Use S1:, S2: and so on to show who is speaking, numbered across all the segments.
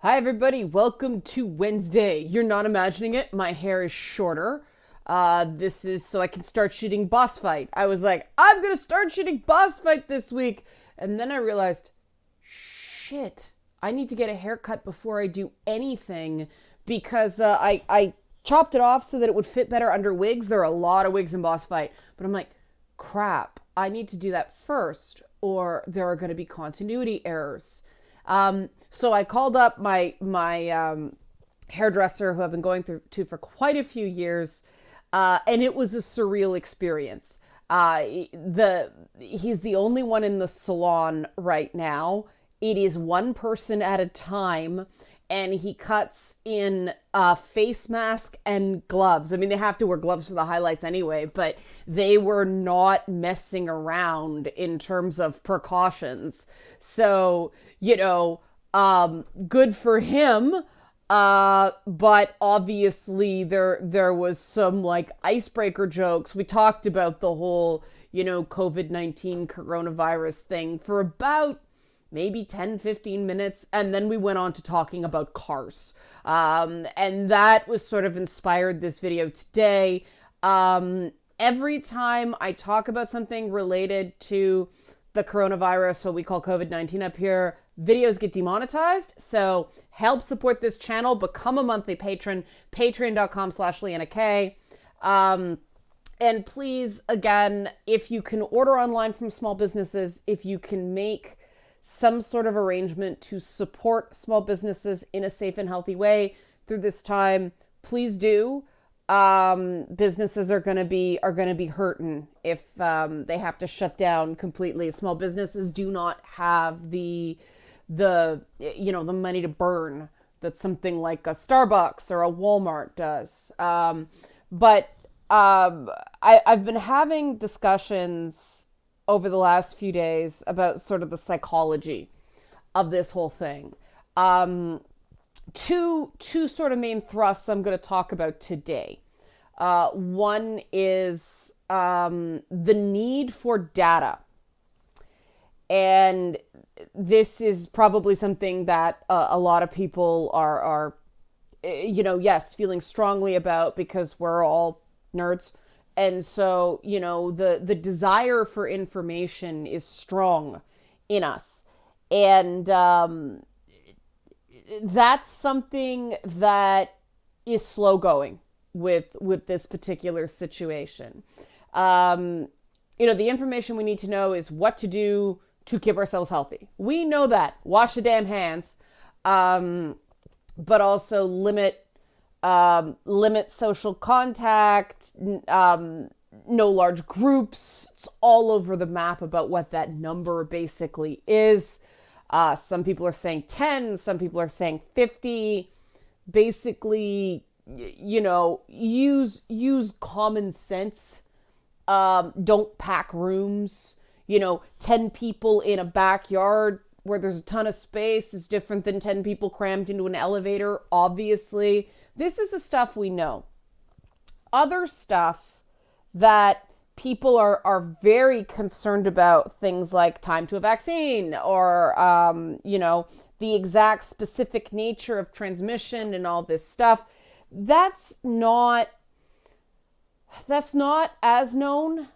S1: Hi, everybody. Welcome to Wednesday. You're not imagining it. My hair is shorter. This is so I can start shooting boss fight. I was like, I'm going to start shooting boss fight this week. And then I realized, shit, I need to get a haircut before I do anything because I chopped it off so that it would fit better under wigs. There are a lot of wigs in boss fight. But I'm like, crap, I need to do that first or there are going to be continuity errors. So I called up my hairdresser who I've been going through to for quite a few years, and it was a surreal experience. He's the only one in the salon right now. It is one person at a time, and he cuts in a face mask and gloves. I mean, they have to wear gloves for the highlights anyway, but they were not messing around in terms of precautions. So, good for him. But obviously there was some like icebreaker jokes. We talked about the whole, COVID-19 coronavirus thing for about maybe 10-15 minutes, and then we went on to talking about cars, and that was sort of inspired this video today. Every time I talk about something related to the coronavirus, what we call COVID-19 up here, videos get demonetized. So help support this channel, become a monthly patron, patreon.com/LeannaK. And please, again, if you can order online from small businesses, if you can make some sort of arrangement to support small businesses in a safe and healthy way through this time, please do. Businesses are going to be hurting if they have to shut down completely. Small businesses do not have the money to burn that something like a Starbucks or a Walmart does. But I've been having discussions over the last few days about sort of the psychology of this whole thing. Two sort of main thrusts I'm going to talk about today. One is the need for data. And this is probably something that a lot of people are feeling strongly about because we're all nerds. And so, the desire for information is strong in us. And that's something that is slow going with this particular situation. The information we need to know is what to do to keep ourselves healthy. We know that. Wash the damn hands, but also limit social contact, no large groups. It's all over the map about what that number basically is. Some people are saying 10, some people are saying 50. Basically, use common sense. Don't pack rooms. 10 people in a backyard where there's a ton of space is different than 10 people crammed into an elevator, obviously. This is the stuff we know. Other stuff that people are very concerned about, things like time to a vaccine or, the exact specific nature of transmission and all this stuff. That's not as known.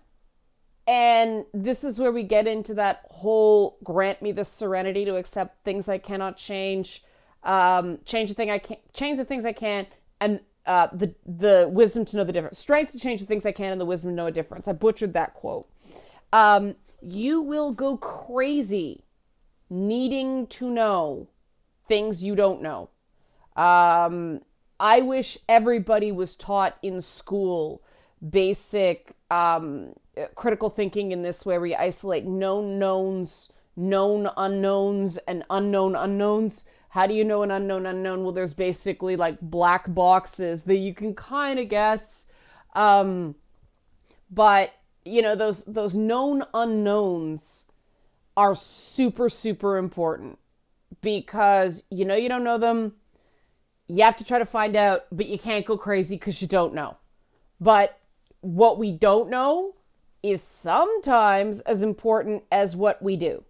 S1: And this is where we get into that whole grant me the serenity to accept things I cannot change, change the things I can, and the wisdom to know the difference. Strength to change the things I can and the wisdom to know a difference. I butchered that quote. You will go crazy needing to know things you don't know. I wish everybody was taught in school basic critical thinking in this way, where you isolate known knowns, known unknowns, and unknown unknowns. How do you know an unknown unknown? Well, there's basically like black boxes that you can kind of guess. But those known unknowns are super, super important because you don't know them. You have to try to find out, but you can't go crazy because you don't know. But what we don't know is sometimes as important as what we do.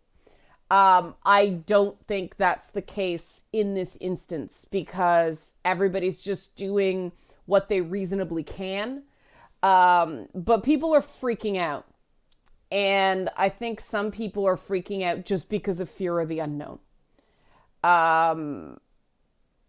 S1: I don't think that's the case in this instance because everybody's just doing what they reasonably can. But people are freaking out. And I think some people are freaking out just because of fear of the unknown. And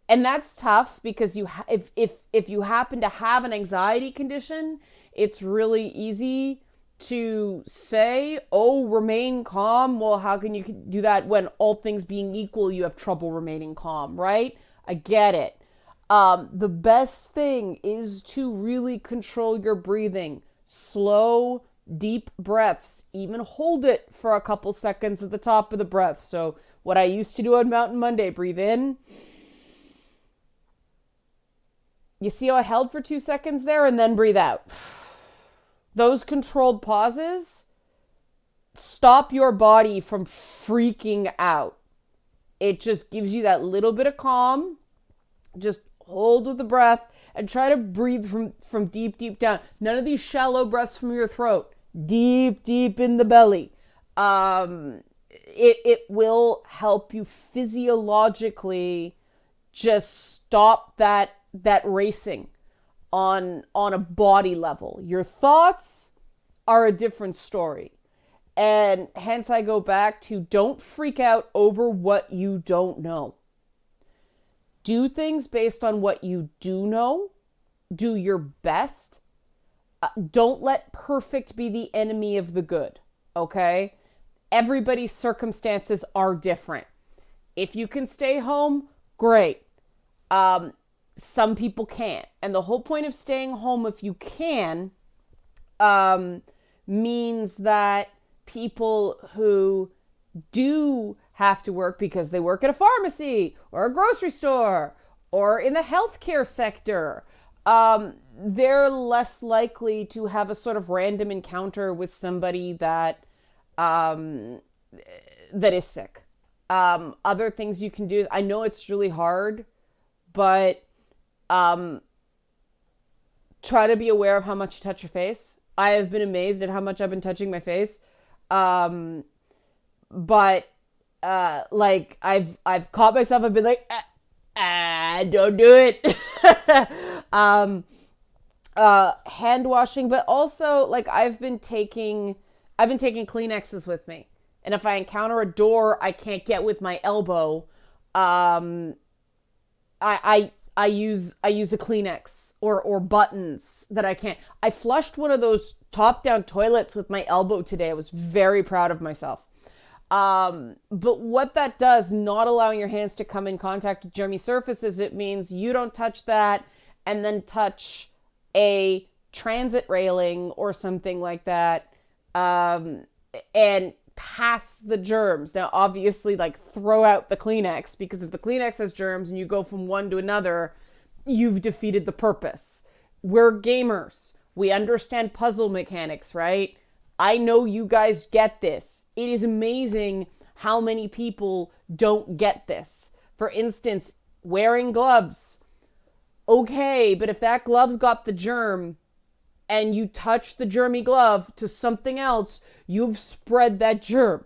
S1: that's tough because if you happen to have an anxiety condition, it's really easy to say, oh, remain calm. Well, how can you do that when all things being equal, you have trouble remaining calm, right? I get it. The best thing is to really control your breathing. Slow, deep breaths. Even hold it for a couple seconds at the top of the breath. So what I used to do on Mountain Monday, breathe in. You see how I held for 2 seconds there and then breathe out. Those controlled pauses stop your body from freaking out. It just gives you that little bit of calm. Just hold with the breath and try to breathe from deep, deep down. None of these shallow breaths from your throat. Deep, deep in the belly. It will help you physiologically just stop that racing on a body level. Your thoughts are a different story. And hence I go back to don't freak out over what you don't know. Do things based on what you do know. Do your best. Don't let perfect be the enemy of the good. Okay? Everybody's circumstances are different. If you can stay home, great. Some people can't. And the whole point of staying home, if you can, means that people who do have to work because they work at a pharmacy or a grocery store or in the healthcare sector, they're less likely to have a sort of random encounter with somebody that is sick. Other things you can do is, I know it's really hard, but try to be aware of how much you touch your face. I have been amazed at how much I've been touching my face. But like I've caught myself. I've been like, don't do it. Hand washing, but also like I've been taking Kleenexes with me. And if I encounter a door I can't get with my elbow, I use a Kleenex or buttons that I can't. I flushed one of those top-down toilets with my elbow today. I was very proud of myself. But what that does, not allowing your hands to come in contact with germy surfaces, it means you don't touch that and then touch a transit railing or something like that, and pass the germs. Now, obviously, like, throw out the Kleenex, because if the Kleenex has germs and you go from one to another, you've defeated the purpose. We're gamers. We understand puzzle mechanics, right? I know you guys get this. It is amazing how many people don't get this. For instance, wearing gloves. Okay, but if that glove's got the germ and you touch the germy glove to something else, you've spread that germ.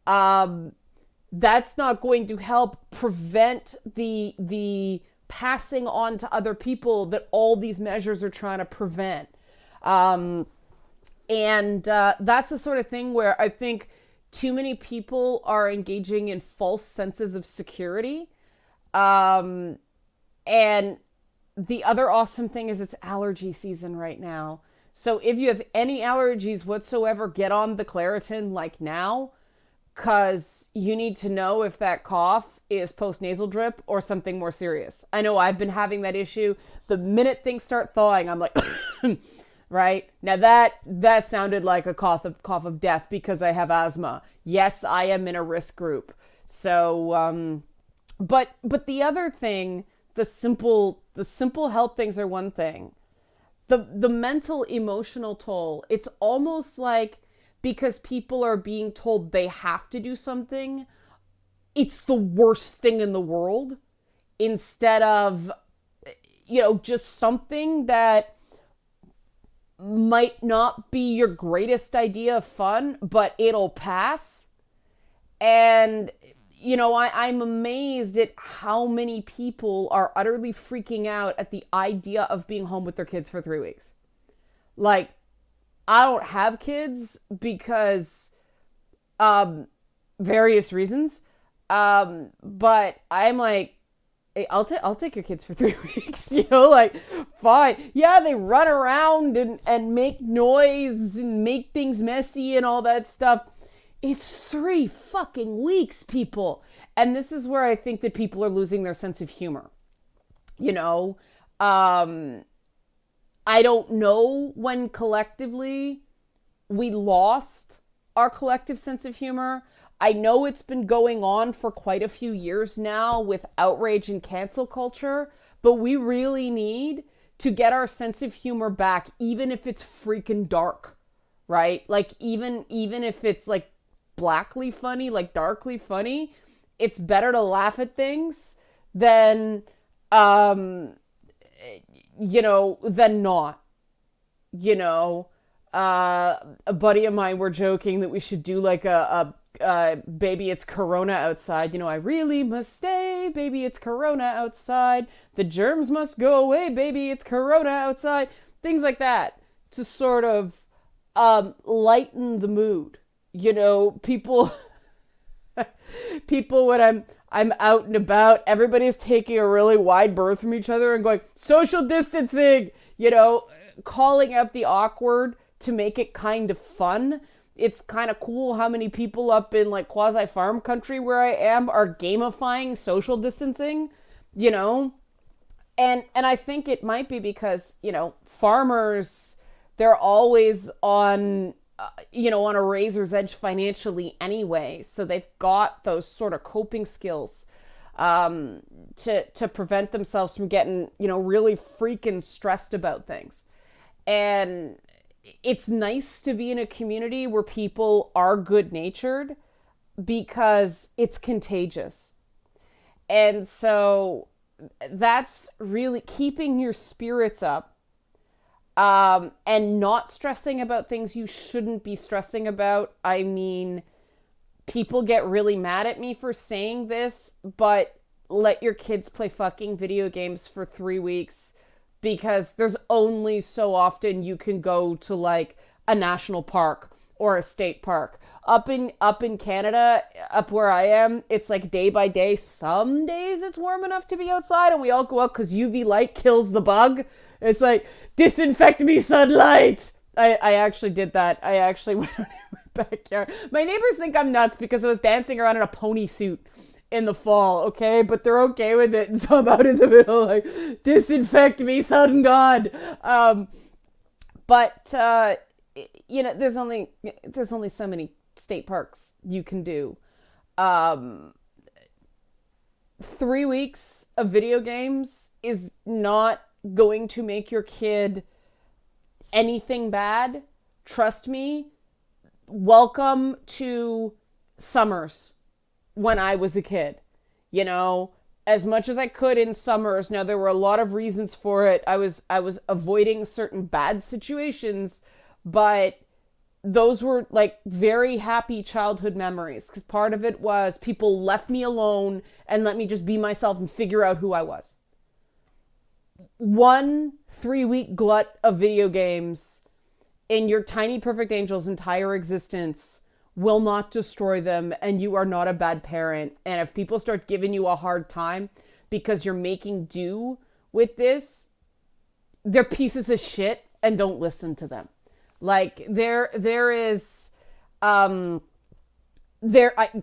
S1: That's not going to help prevent the passing on to other people that all these measures are trying to prevent. And that's the sort of thing where I think too many people are engaging in false senses of security. And the other awesome thing is it's allergy season right now. So if you have any allergies whatsoever, get on the Claritin like now, because you need to know if that cough is post-nasal drip or something more serious. I know I've been having that issue. The minute things start thawing, I'm like, right? Now that sounded like a cough of death because I have asthma. Yes, I am in a risk group. So, but the other thing, the simple health things are one thing. The mental emotional toll, it's almost like because people are being told they have to do something, it's the worst thing in the world, instead of, just something that might not be your greatest idea of fun, but it'll pass. And, I'm amazed at how many people are utterly freaking out at the idea of being home with their kids for 3 weeks. Like, I don't have kids because various reasons. But I'm like, hey, I'll take your kids for 3 weeks, like, fine. Yeah, they run around and make noise and make things messy and all that stuff. It's 3 fucking weeks, people. And this is where I think that people are losing their sense of humor. You know, um, I don't know when collectively we lost our collective sense of humor. I know it's been going on for quite a few years now with outrage and cancel culture, but we really need to get our sense of humor back, even if it's freaking dark, right? Like even if it's like blackly funny, like darkly funny, it's better to laugh at things than um than not. you know a buddy of mine were joking that we should do like a baby it's corona outside. I really must stay, baby it's corona outside, the germs must go away, baby it's corona outside, things like that, to sort of lighten the mood. People people when I'm out and about, everybody's taking a really wide berth from each other and going social distancing, calling out the awkward to make it kind of fun. It's kind of cool how many people up in like quasi farm country where I am are gamifying social distancing, you know? And I think it might be because, farmers, they're always on a razor's edge financially anyway. So they've got those sort of coping skills to prevent themselves from getting, really freaking stressed about things. And it's nice to be in a community where people are good natured because it's contagious. And so that's really keeping your spirits up, and not stressing about things you shouldn't be stressing about. I mean, people get really mad at me for saying this, but let your kids play fucking video games for 3 weeks, because there's only so often you can go to like a national park or a state park. Up in Canada, up where I am, it's like day by day. Some days it's warm enough to be outside and we all go out because UV light kills the bug. It's like, disinfect me, sunlight. I actually did that. I actually went out in my backyard. My neighbors think I'm nuts because I was dancing around in a pony suit in the fall, okay? But they're okay with it. And so I'm out in the middle like, disinfect me, sun god. But there's only so many state parks you can do. 3 weeks of video games is not going to make your kid anything bad. Trust me. Welcome to summers when I was a kid. As much as I could in summers. Now there were a lot of reasons for it. I was avoiding certain bad situations, but those were like very happy childhood memories, because part of it was people left me alone and let me just be myself and figure out who I was. 1 3-week glut of video games in your tiny perfect angel's entire existence will not destroy them, and you are not a bad parent. And if people start giving you a hard time because you're making do with this, they're pieces of shit, and don't listen to them. Like there is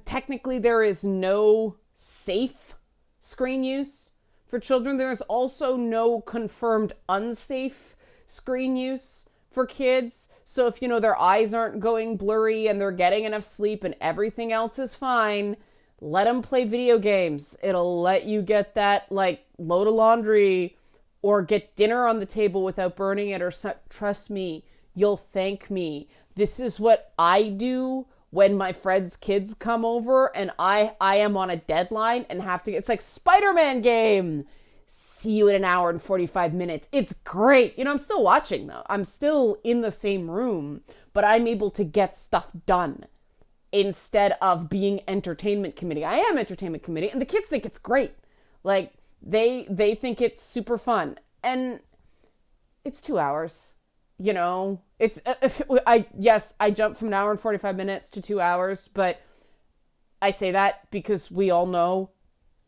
S1: technically there is no safe screen use for children. There's also no confirmed unsafe screen use for kids. So if their eyes aren't going blurry and they're getting enough sleep and everything else is fine, let them play video games. It'll let you get that like load of laundry or get dinner on the table without burning it, or trust me, you'll thank me. This is what I do when my friends' kids come over and I am on a deadline and have to. It's like Spider-Man game. See you in an hour and 45 minutes. It's great. I'm still watching though. I'm still in the same room, but I'm able to get stuff done. instead of being entertainment committee. I am entertainment committee, and the kids think it's great. Like, they think it's super fun. And it's 2 hours, you know? I jumped from an hour and 45 minutes to 2 hours, but I say that because we all know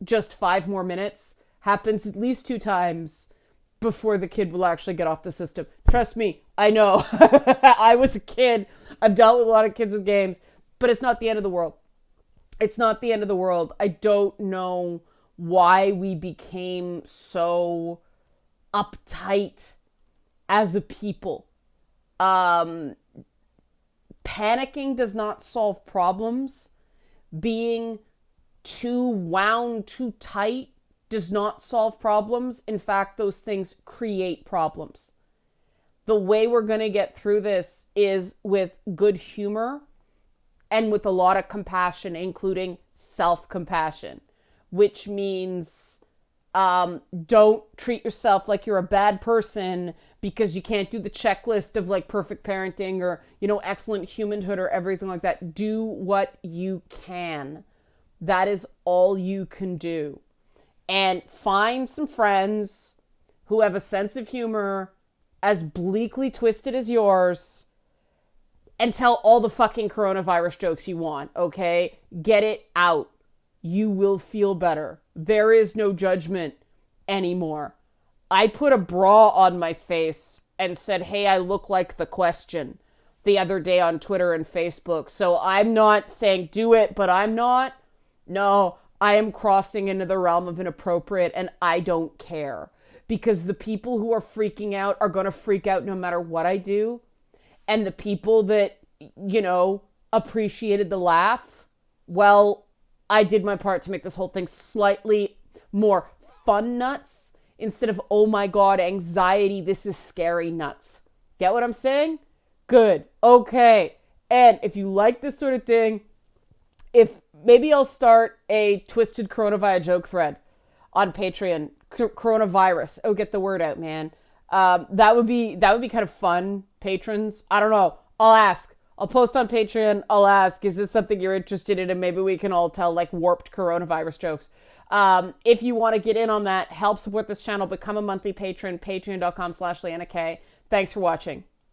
S1: just 5 more minutes happens at least 2 times before the kid will actually get off the system. Trust me, I know. I was a kid. I've dealt with a lot of kids with games, but it's not the end of the world. It's not the end of the world. I don't know why we became so uptight as a people. Panicking does not solve problems. Being too wound, too tight does not solve problems. In fact, those things create problems. The way we're going to get through this is with good humor and with a lot of compassion, including self-compassion, which means don't treat yourself like you're a bad person because you can't do the checklist of like perfect parenting or, you know, excellent humanhood or everything like that. Do what you can. That is all you can do. And find some friends who have a sense of humor as bleakly twisted as yours and tell all the fucking coronavirus jokes you want, okay? Get it out. You will feel better. There is no judgment anymore. I put a bra on my face and said, hey, I look like the question the other day on Twitter and Facebook. So I'm not saying do it, but I'm not. No, I am crossing into the realm of inappropriate and I don't care. Because the people who are freaking out are going to freak out no matter what I do. And the people that, you know, appreciated the laugh, well, I did my part to make this whole thing slightly more fun nuts instead of, oh my God, anxiety, this is scary nuts. Get what I'm saying? Good. Okay. And if you like this sort of thing, maybe I'll start a twisted coronavirus joke thread on Patreon. Coronavirus. Oh, get the word out, man. That would be kind of fun, patrons. I don't know. I'll ask. I'll post on Patreon. I'll ask, is this something you're interested in? And maybe we can all tell like warped coronavirus jokes. If you want to get in on that, help support this channel, become a monthly patron, patreon.com/LeannaK. Thanks for watching.